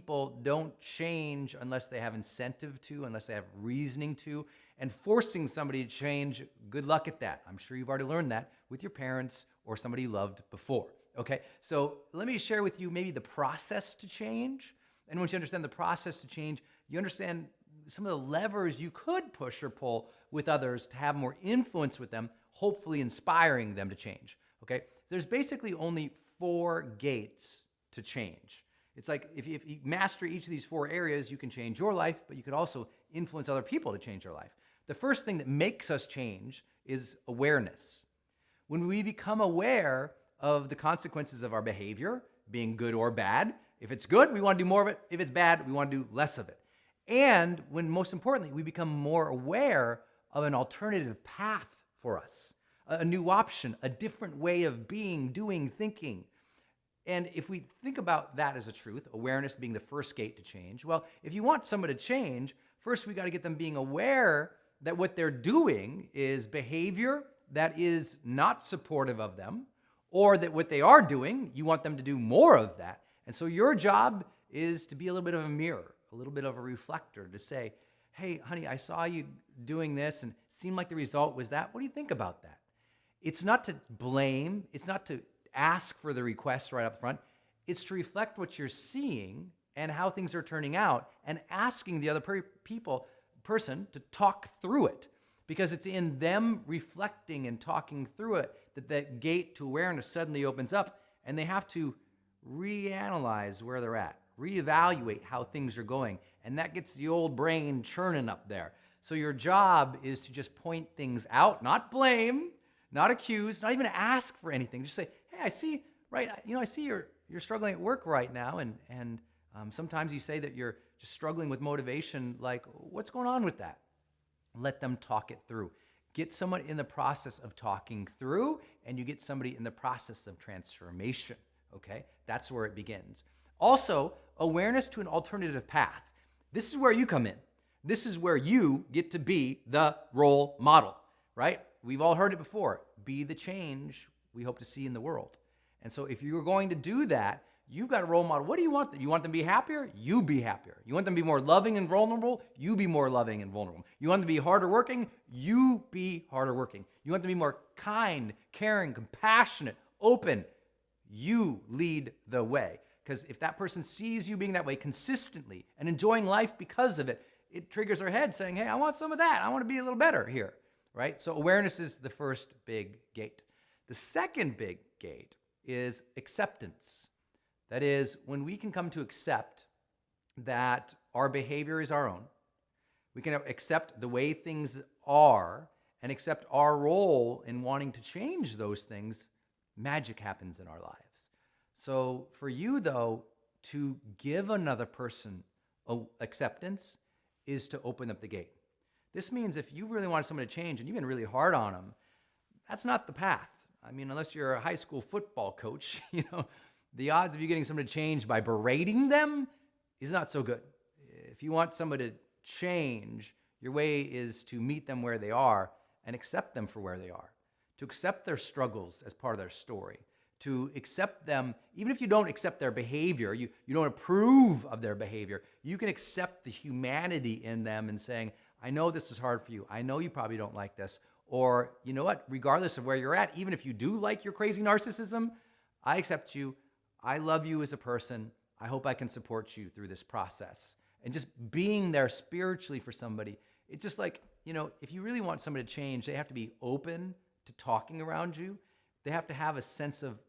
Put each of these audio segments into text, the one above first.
people don't change unless they have incentive to, unless they have reasoning to. And forcing somebody to change, good luck at that. I'm sure you've already learned that with your parents or somebody you loved before. Okay, so let me share with you maybe the process to change. And once you understand the process to change, you understand some of the levers you could push or pull with others to have more influence with them, hopefully inspiring them to change. Okay, there's basically only 4 gates to change. It's like if you master each of these 4 areas, you can change your life, but you could also influence other people to change their life. The first thing that makes us change is awareness. When we become aware of the consequences of our behavior, being good or bad, if it's good, we want to do more of it. If it's bad, we want to do less of it. And when, most importantly, we become more aware of an alternative path for us, a new option, a different way of being, doing, thinking. And if we think about that as a truth, awareness being the first gate to change, well, if you want someone to change, first we got to get them being aware that what they're doing is behavior that is not supportive of them, or that what they are doing, you want them to do more of that. And so your job is to be a little bit of a mirror, a little bit of a reflector, to say, hey, honey, I saw you doing this and it seemed like the result was that. What do you think about that? It's not to blame. It's not to ask for the request right up front. It's to reflect what you're seeing and how things are turning out and asking the other person to talk through it. Because it's in them reflecting and talking through it that that gate to awareness suddenly opens up, and they have to reanalyze where they're at, reevaluate how things are going, and that gets the old brain churning up there. So your job is to just point things out, not blame, not accuse, not even ask for anything. Just say, hey, I see, right? I see you're struggling at work right now, and sometimes you say that you're just struggling with motivation. Like, what's going on with that? Let them talk it through. Get someone in the process of talking through, and you get somebody in the process of transformation, okay? That's where it begins. Also, awareness to an alternative path. This is where you come in. This is where you get to be the role model, right? We've all heard it before. Be the change we hope to see in the world. And so if you're going to do that, you've got a role model. What do you want them? You want them to be happier? You be happier. You want them to be more loving and vulnerable? You be more loving and vulnerable. You want them to be harder working? You be harder working. You want them to be more kind, caring, compassionate, open? You lead the way. Because if that person sees you being that way consistently and enjoying life because of it, it triggers their head saying, hey, I want some of that. I want to be a little better here, right? So awareness is the first big gate. The second big gate is acceptance. That is, when we can come to accept that our behavior is our own, we can accept the way things are and accept our role in wanting to change those things, magic happens in our lives. So for you, though, to give another person acceptance is to open up the gate. This means if you really want someone to change and you've been really hard on them, that's not the path. I mean, unless you're a high school football coach, the odds of you getting someone to change by berating them is not so good. If you want somebody to change, your way is to meet them where they are and accept them for where they are, to accept their struggles as part of their story, to accept them, even if you don't accept their behavior, you don't approve of their behavior, you can accept the humanity in them and saying, I know this is hard for you. I know you probably don't like this. Or, you know what, regardless of where you're at, even if you do like your crazy narcissism, I accept you. I love you as a person. I hope I can support you through this process. And just being there spiritually for somebody, it's just like, if you really want somebody to change, they have to be open to talking around you. They have to have a sense of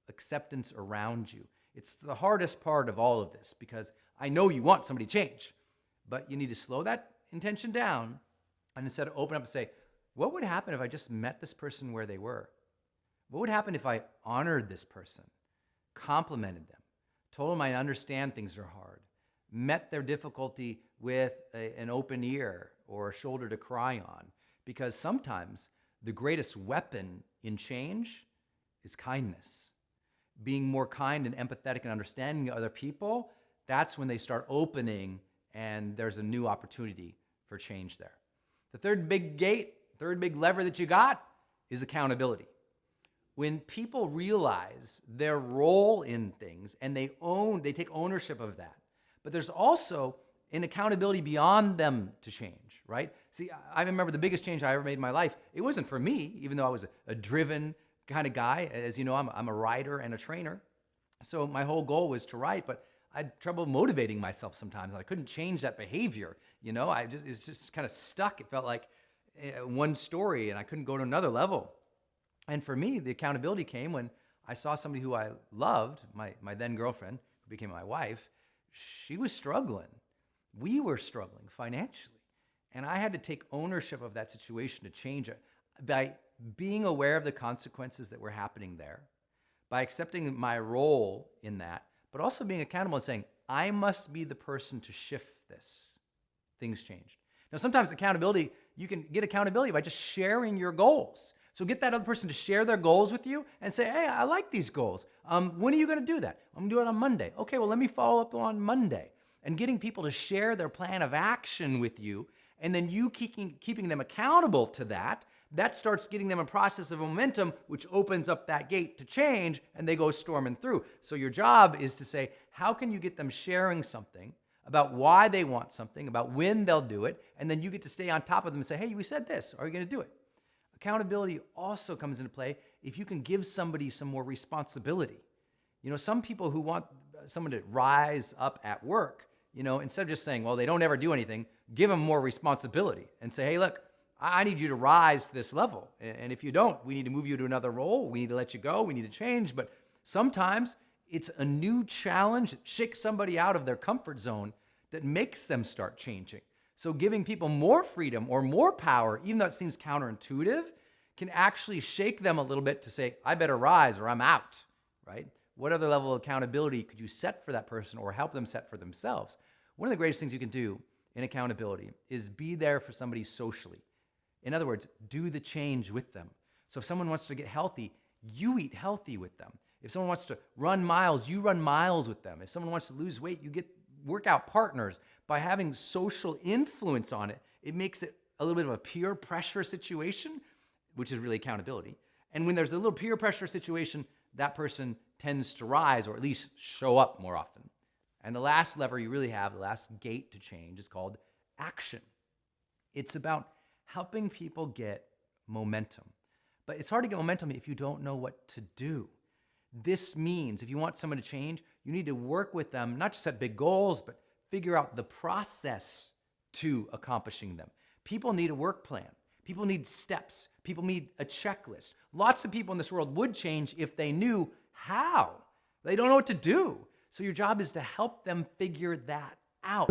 acceptance around you. It's the hardest part of all of this because I know you want somebody to change, but you need to slow that intention down and instead of open up and say, what would happen if I just met this person where they were? What would happen if I honored this person, complimented them, told them I understand things are hard, met their difficulty with an open ear or a shoulder to cry on? Because sometimes the greatest weapon in change is kindness. Being more kind and empathetic and understanding of other people, that's when they start opening and there's a new opportunity for change there. The third big gate, third big lever that you got is accountability. When people realize their role in things and they take ownership of that, But there's also an accountability beyond them to change, right? See, I remember the biggest change I ever made in my life. It wasn't for me, even though I was a driven kind of guy. As you know, I'm a writer and a trainer. So my whole goal was to write, but I had trouble motivating myself sometimes, and I couldn't change that behavior. It was just kind of stuck. It felt like one story, and I couldn't go to another level. And for me, the accountability came when I saw somebody who I loved, my then girlfriend, who became my wife. She was struggling. We were struggling financially. And I had to take ownership of that situation to change it by being aware of the consequences that were happening there, by accepting my role in that, but also being accountable and saying, I must be the person to shift this. Things changed. Now, sometimes accountability, you can get accountability by just sharing your goals. So get that other person to share their goals with you and say, hey, I like these goals. When are you going to do that? I'm going to do it on Monday. Okay, well, let me follow up on Monday. And getting people to share their plan of action with you, and then you keeping them accountable to that, that starts getting them a process of momentum, which opens up that gate to change, and they go storming through. So your job is to say, how can you get them sharing something about why they want something, about when they'll do it, and then you get to stay on top of them and say, hey, we said this. Are you going to do it? Accountability also comes into play if you can give somebody some more responsibility. Some people who want someone to rise up at work, instead of just saying, well, they don't ever do anything, give them more responsibility and say, hey, look, I need you to rise to this level. And if you don't, we need to move you to another role. We need to let you go. We need to change. But sometimes it's a new challenge that shakes somebody out of their comfort zone that makes them start changing. So giving people more freedom or more power, even though it seems counterintuitive, can actually shake them a little bit to say, I better rise or I'm out, right? What other level of accountability could you set for that person or help them set for themselves? One of the greatest things you can do in accountability is be there for somebody socially. In other words, do the change with them. So if someone wants to get healthy, you eat healthy with them. If someone wants to run miles, you run miles with them. If someone wants to lose weight, you get workout partners. By having social influence on it, it makes it a little bit of a peer pressure situation, which is really accountability. And when there's a little peer pressure situation, that person tends to rise or at least show up more often. And the last lever you really have, the last gate to change, is called action. It's about helping people get momentum. But it's hard to get momentum if you don't know what to do. This means if you want someone to change, you need to work with them, not just set big goals, but figure out the process to accomplishing them. People need a work plan. People need steps. People need a checklist. Lots of people in this world would change if they knew how. They don't know what to do. So your job is to help them figure that out.